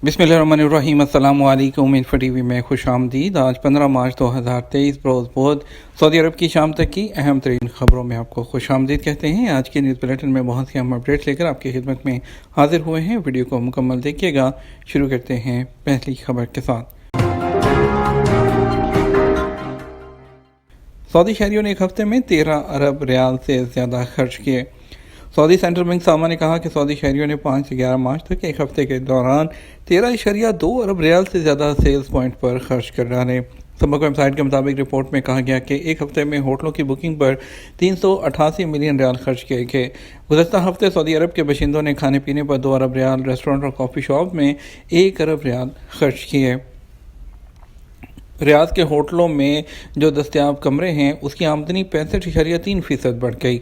बिस्मिल्लाहिर्रहमानिर्रहीम। अस्सलाम वालेकुम। इन्फो टीवी में खुश आमदीद। आज 15 मार्च 2023 रोज़ बहुत सऊदी अरब की शाम तक की अहम तरीन खबरों में आपको खुश आमदीद कहते हैं। आज के न्यूज़ बुलेटिन में बहुत सी अहम अपडेट्स लेकर आपकी खिदमत में हाजिर हुए हैं। वीडियो को मुकम्मल देखिएगा। शुरू करते हैं पहली खबर के साथ। सऊदी शहरियों ने एक हफ्ते में 13 अरब रियाल से ज़्यादा खर्च किए। सऊदी सेंट्रल बैंक सामा ने कहा कि सऊदी शहरियों ने 5 से 11 मार्च तक एक हफ्ते के दौरान 13.2 अरब रियाल से ज़्यादा सेल्स पॉइंट पर खर्च कर डाले। सबक वेबसाइट के मुताबिक रिपोर्ट में कहा गया कि एक हफ्ते में होटलों की बुकिंग पर 388 मिलियन रियाल खर्च किए गए। गुज़श्ता हफ्ते सऊदी अरब के बाशिंदों ने खाने पीने पर 2 अरब रियाल, रेस्टोरेंट और कॉफ़ी शॉप में 1 अरब रियाल खर्च किए। रियाद के होटलों में जो दस्तयाब कमरे हैं उसकी आमदनी 65.3% बढ़ गई।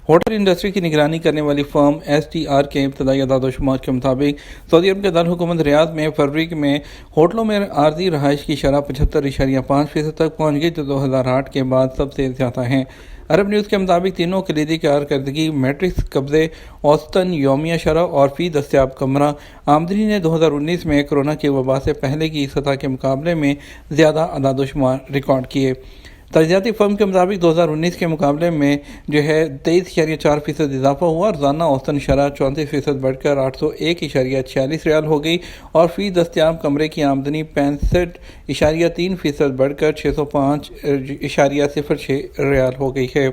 होटल इंडस्ट्री की निगरानी करने वाली फर्म STR के इब्तदाई अदाद-ओ-शुमार के मुताबिक सऊदी अरब के दारुल-हुकूमत रियाद में फरवरी में होटलों में आर्जी रहाइश की शरह 75.5% तक पहुँच गई, जो 2008 के बाद सबसे ज़्यादा है। अरब न्यूज़ के मुताबिक तीनों कलीदी कारकर्दगी मैट्रिक्स, कब्जे, औसतन यौमिया शरह और फी दस्तयाब कमरा आमदनी ने 2019 में कोरोना की वबा से पहले की सतह के मुकाबले में ज़्यादा अदाद-ओ-शुमार रिकॉर्ड किए। तजियाती फर्म के मुताबिक 2019 के मुकाबले में जो है 23.4% इजाफा हुआ। रोज़ाना औसतन शरह 34% बढ़कर 801.46 रियाल हो गई और फी दस्तयाब कमरे की आमदनी 65.3% बढ़कर 605.06 रियाल हो गई है।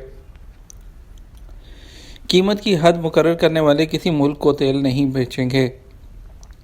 कीमत की हद मुकर्रर करने वाले किसी मुल्क को तेल नहीं बेचेंगे।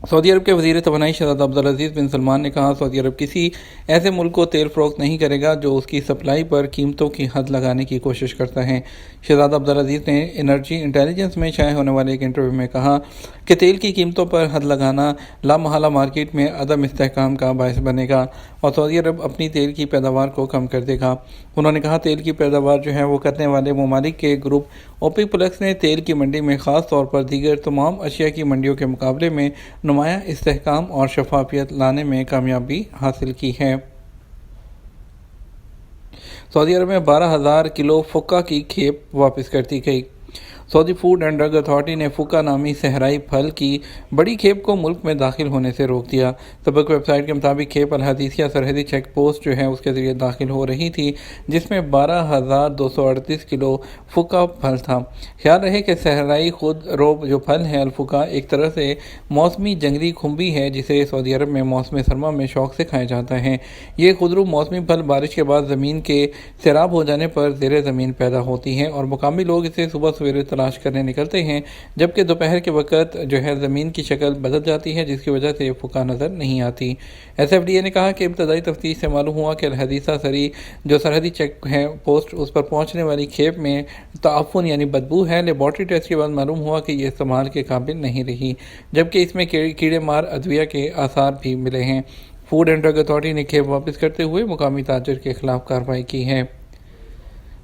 सऊदी अरब के वज़ीर तवानाई शहज़ादा अब्दुल अज़ीज़ बिन सलमान ने कहा, सऊदी अरब किसी ऐसे मुल्क को तेल फ़रोख्त नहीं करेगा जो उसकी सप्लाई पर कीमतों की हद लगाने की कोशिश करता है। शहज़ादा अब्दुल अज़ीज़ ने एनर्जी इंटेलिजेंस में शाये होने वाले एक इंटरव्यू में कहा कि तेल की कीमतों पर हद लगाना लामहला मार्केट में अदम इस्तेहकाम का बायस बनेगा और सऊदी अरब अपनी तेल की पैदावार को कम कर देगा। उन्होंने कहा, तेल की पैदावार जो है वो करने वाले ममालिक के ग्रुप OPEC प्लस ने तेल की मंडी में ख़ास तौर पर दीगर तमाम अशिया की मंडियों के मुकाबले में नुमाया इस्तेहकाम और शफाफियत लाने में कामयाबी हासिल की है। सऊदी अरब में 12,000 किलो फुक्का की खेप वापस कर दी गई। Saudi food and drug authority ने फुक्का नामी सहराई फल की बड़ी खेप को मुल्क में दाखिल होने से रोक दिया। सबक वेबसाइट के मुताबिक खेप अल-हदीसिया सरहदी चेक पोस्ट जो है उसके ज़रिए दाखिल हो रही थी, जिसमें 12,238 किलो फुक्का फल था। ख्याल रहे कि सहराई खुद रोब जो फल है अलफुका एक तरह से मौसमी जंगली खुम्बी है, जिसे सऊदी अरब में मौसम सरमा में शौक से खाया जाता है। ये खुदरू मौसमी फल बारिश के बाद ज़मीन के सैराब हो जाने पर ज़ेरे ज़मीन पैदा होती हैं और मुकामी लोग इसे सुबह सवेरे तलाश करने निकलते हैं, जबकि दोपहर के वक्त जो है ज़मीन की शक्ल बदल जाती है, जिसकी वजह से फुका नज़र नहीं आती। SFDA ने कहा कि इब्तदाई तफ्तीश से मालूम हुआ कि अल-हदीसा सरी जो सरहदी चेक है पोस्ट उस पर पहुँचने वाली खेप में ताफुन यानी बदबू है। लेबॉर्ट्री टेस्ट के बाद मालूम हुआ कि यह इस्तेमाल के काबिल नहीं रही, जबकि इसमें कीड़े मार अद्विया के आसार भी मिले हैं। फूड एंड ड्रग अथॉरिटी ने खेप वापस करते हुए मुकामी ताजर के खिलाफ कार्रवाई की है।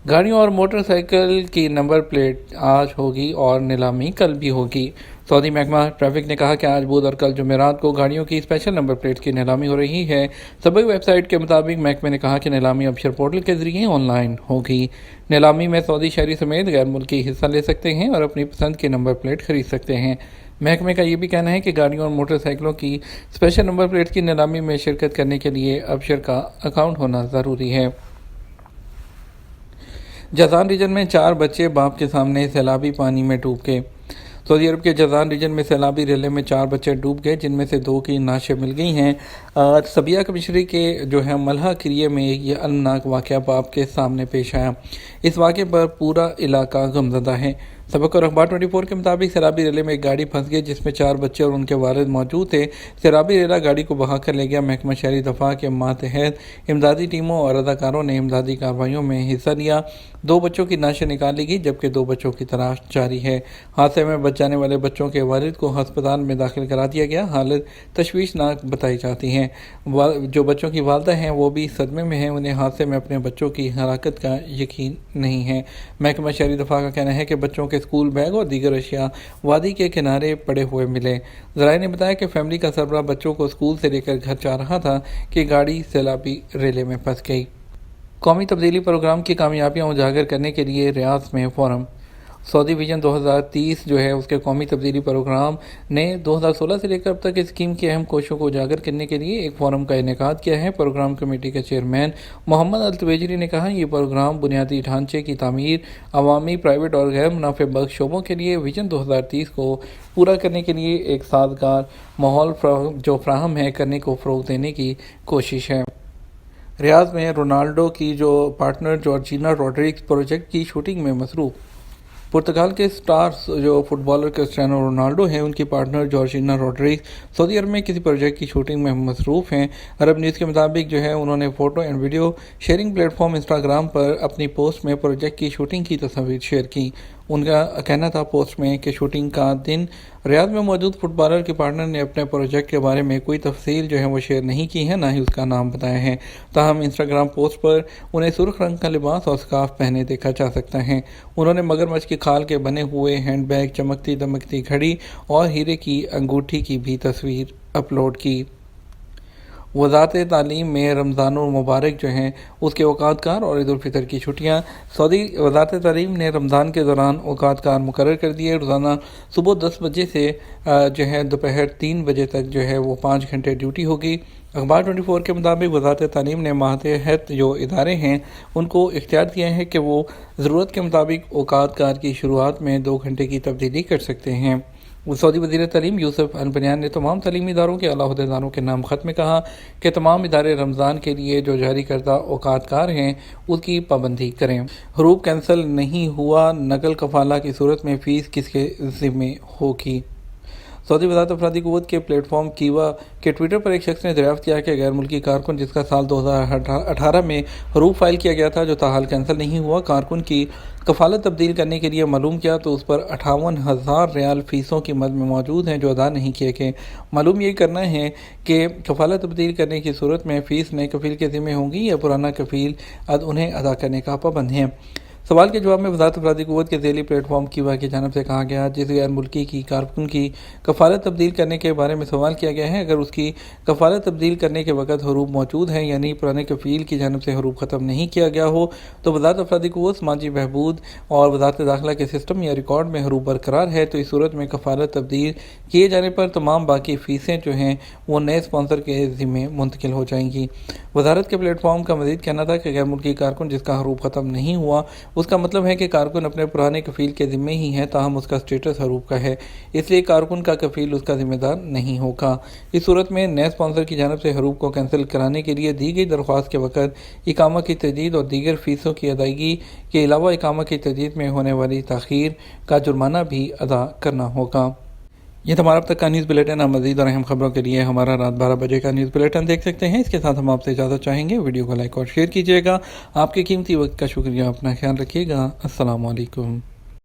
गाड़ियों और मोटरसाइकिल की नंबर प्लेट आज होगी और नीलामी कल भी होगी। सऊदी महकमा ट्रैफिक ने कहा कि आज बुध और कल जुमेरात को गाड़ियों की स्पेशल नंबर प्लेट की नीलामी हो रही है। सबक वेबसाइट के मुताबिक महकमे ने कहा कि नीलामी अबशर पोर्टल के जरिए ऑनलाइन होगी। नीलामी में सऊदी शहरी समेत गैर मुल्की हिस्सा ले सकते हैं और अपनी पसंद की नंबर प्लेट खरीद सकते हैं। महकमे का ये भी कहना है कि गाड़ियों और मोटरसाइकिलों की स्पेशल नंबर प्लेट की नीलामी में शिरकत करने के लिए अबशर का अकाउंट होना ज़रूरी है। जज़ान रीजन में 4 बच्चे बाप के सामने सैलाबी पानी में डूब गए। सऊदी अरब के जज़ान रीजन में सैलाबी रेले में 4 बच्चे डूब गए, जिनमें से 2 की नाशें मिल गई हैं। सबिया कमिश्नरी के जो है मलहा क्रिए में यह अलनाक वाक़या बाप के सामने पेश आया। इस वाक़े पर पूरा इलाका गमज़दा है। सबक और अखबार 24 के मुताबिक सैलाबी रेले में एक गाड़ी फंस गई, जिसमें 4 बच्चे और उनके वालिद मौजूद थे। सैलाबी रेला गाड़ी को बहा कर ले गया। महकमा शहरी दफा के मातहत इमदादी टीमों और अदाकारों ने इमदादी कार्रवाइयों में हिस्सा लिया। 2 बच्चों की नाशें निकाली गई, जबकि 2 बच्चों की तलाश जारी है। हादसे में बच जाने वाले बच्चों के वालिद को अस्पताल में दाखिल करा दिया गया। हालत तशवीशनाक बताई जाती है। जो बच्चों की वालदा हैं वो भी सदमे में हैं। उन्हें हादसे में अपने बच्चों की हलाकत का यकीन नहीं है। महकमा शहरी दफा का कहना है कि बच्चों के स्कूल बैग और दीगर अशिया वादी के किनारे पड़े हुए मिले। ज़राए ने बताया कि फैमिली का सरबराह बच्चों को स्कूल से लेकर घर जा रहा था कि गाड़ी सैलाबी रेले में फंस गई। कौमी तब्दीली प्रोग्राम की कामयाबियाँ उजागर करने के लिए रियाद में फोरम। سعودی ویژن 2030 جو ہے اس کے قومی تبدیلی پروگرام نے 2016 سے لے کر اب تک اسکیم کی اہم کوششوں کو اجاگر کرنے کے لیے ایک فورم کا انعقاد کیا ہے۔ پروگرام کمیٹی کے چیئرمین محمد التویجری نے کہا، یہ پروگرام بنیادی ڈھانچے کی تعمیر، عوامی، پرائیویٹ اور غیر منافع بخش شعبوں کے لیے ویژن 2030 کو پورا کرنے کے لیے ایک سازگار ماحول جو فراہم ہے کرنے کو فروغ دینے کی کوشش ہے۔ ریاض میں رونالڈو کی جو پارٹنر جارجینا روڈریگز پروجیکٹ کی شوٹنگ میں مصروف۔ پرتگال کے سٹار جو فٹ بالر کرسٹیانو رونالڈو ہیں، ان کی پارٹنر جارجینا روڈریگز سعودی عرب میں کسی پروجیکٹ کی شوٹنگ میں مصروف ہیں۔ عرب نیوز کے مطابق جو ہے انہوں نے photo and video sharing platform Instagram پر اپنی پوسٹ میں پروجیکٹ کی شوٹنگ کی تصاویر شیئر کی۔ ان کا کہنا تھا پوسٹ میں کہ شوٹنگ کا دن ریاض میں موجود فٹ بالر کے پارٹنر نے اپنے پروجیکٹ کے بارے میں کوئی تفصیل جو ہے وہ شیئر نہیں کی ہے، نہ ہی اس کا نام بتایا ہے۔ تاہم انسٹاگرام پوسٹ پر انہیں سرخ رنگ کا لباس اور سکارف پہنے دیکھا جا سکتا ہے۔ انہوں نے مگرمچھ کی کھال کے بنے ہوئے ہینڈ بیگ، چمکتی دمکتی گھڑی اور ہیرے کی انگوٹھی کی بھی تصویر اپلوڈ کی۔ وزارت تعلیم میں رمضان المبارک جو ہیں اس کے اوقات کار اور عید الفطر کی چھٹیاں۔ سعودی وزارت تعلیم نے رمضان کے دوران اوقات کار مقرر کر دیے۔ روزانہ صبح 10 بجے سے جو ہے دوپہر 3 بجے تک جو ہے وہ 5 گھنٹے ڈیوٹی ہوگی۔ اخبار 24 کے مطابق وزارت تعلیم نے ماتحت جو ادارے ہیں ان کو اختیار دیا ہے کہ وہ ضرورت کے مطابق اوقات کار کی شروعات میں 2 گھنٹے کی تبدیلی کر سکتے ہیں۔ سعودی وزیر تعلیم یوسف البنیان نے تمام تعلیمی اداروں کے اعلیٰ عہدیداروں کے نام خط میں کہا کہ تمام ادارے رمضان کے لیے جو جاری کردہ اوقات کار ہیں اس کی پابندی کریں۔ حروف کینسل نہیں ہوا، نقل کفالہ کی صورت میں فیس کس کے ذمہ ہوگی؟ سعودی وزارت افرادی قوت کے پلیٹ فارم کیوا کے ٹویٹر پر ایک شخص نے دریافت کیا کہ غیر ملکی کارکن جس کا سال 2018 میں حروف فائل کیا گیا تھا جو تاحال کینسل نہیں ہوا، کارکن کی کفالت تبدیل کرنے کے لیے معلوم کیا تو اس پر 58,000 ریال فیسوں کی مد میں موجود ہیں جو ادا نہیں کیے گئے۔ معلوم یہ کرنا ہے کہ کفالت تبدیل کرنے کی صورت میں فیس نئے کفیل کے ذمہ ہوں گی یا پرانا کفیل انہیں ادا کرنے کا پابند ہے۔ سوال کے جواب میں وزارت افرادی قوت کے ذیلی پلیٹ فارم کیوا کی جانب سے کہا گیا، جس غیر ملکی کی کارکن کی کفالت تبدیل کرنے کے بارے میں سوال کیا گیا ہے، اگر اس کی کفالت تبدیل کرنے کے وقت حروف موجود ہیں یعنی پرانے کفیل کی جانب سے حروف ختم نہیں کیا گیا ہو تو وزارت افرادی قوت، سماجی بہبود اور وزارت داخلہ کے سسٹم یا ریکارڈ میں حروف برقرار ہے تو اس صورت میں کفالت تبدیل کیے جانے پر تمام باقی فیسیں جو ہیں وہ نئے اسپانسر کے ذمہ منتقل ہو جائیں گی۔ وزارت کے پلیٹ فارم کا مزید کہنا تھا کہ غیر ملکی کارکن جس کا حروف ختم نہیں ہوا اس کا مطلب ہے کہ کارکن اپنے پرانے کفیل کے ذمہ ہی ہے، تاہم اس کا سٹیٹس حروف کا ہے، اس لیے کارکن کا کفیل اس کا ذمہ دار نہیں ہوگا۔ اس صورت میں نئے اسپانسر کی جانب سے حروف کو کینسل کرانے کے لیے دی گئی درخواست کے وقت اقامہ کی تجدید اور دیگر فیسوں کی ادائیگی کے علاوہ اقامہ کی تجدید میں ہونے والی تاخیر کا جرمانہ بھی ادا کرنا ہوگا۔ یہ ہمارا اب تک کا نیوز بلیٹن ہے۔ مزید اور اہم خبروں کے لیے ہمارا رات 12 بجے کا نیوز بلیٹن دیکھ سکتے ہیں۔ اس کے ساتھ ہم آپ سے اجازت چاہیں گے، ویڈیو کو لائک اور شیئر کیجیے گا۔ آپ کے قیمتی وقت کا شکریہ، اپنا خیال رکھیے گا۔ السلام علیکم۔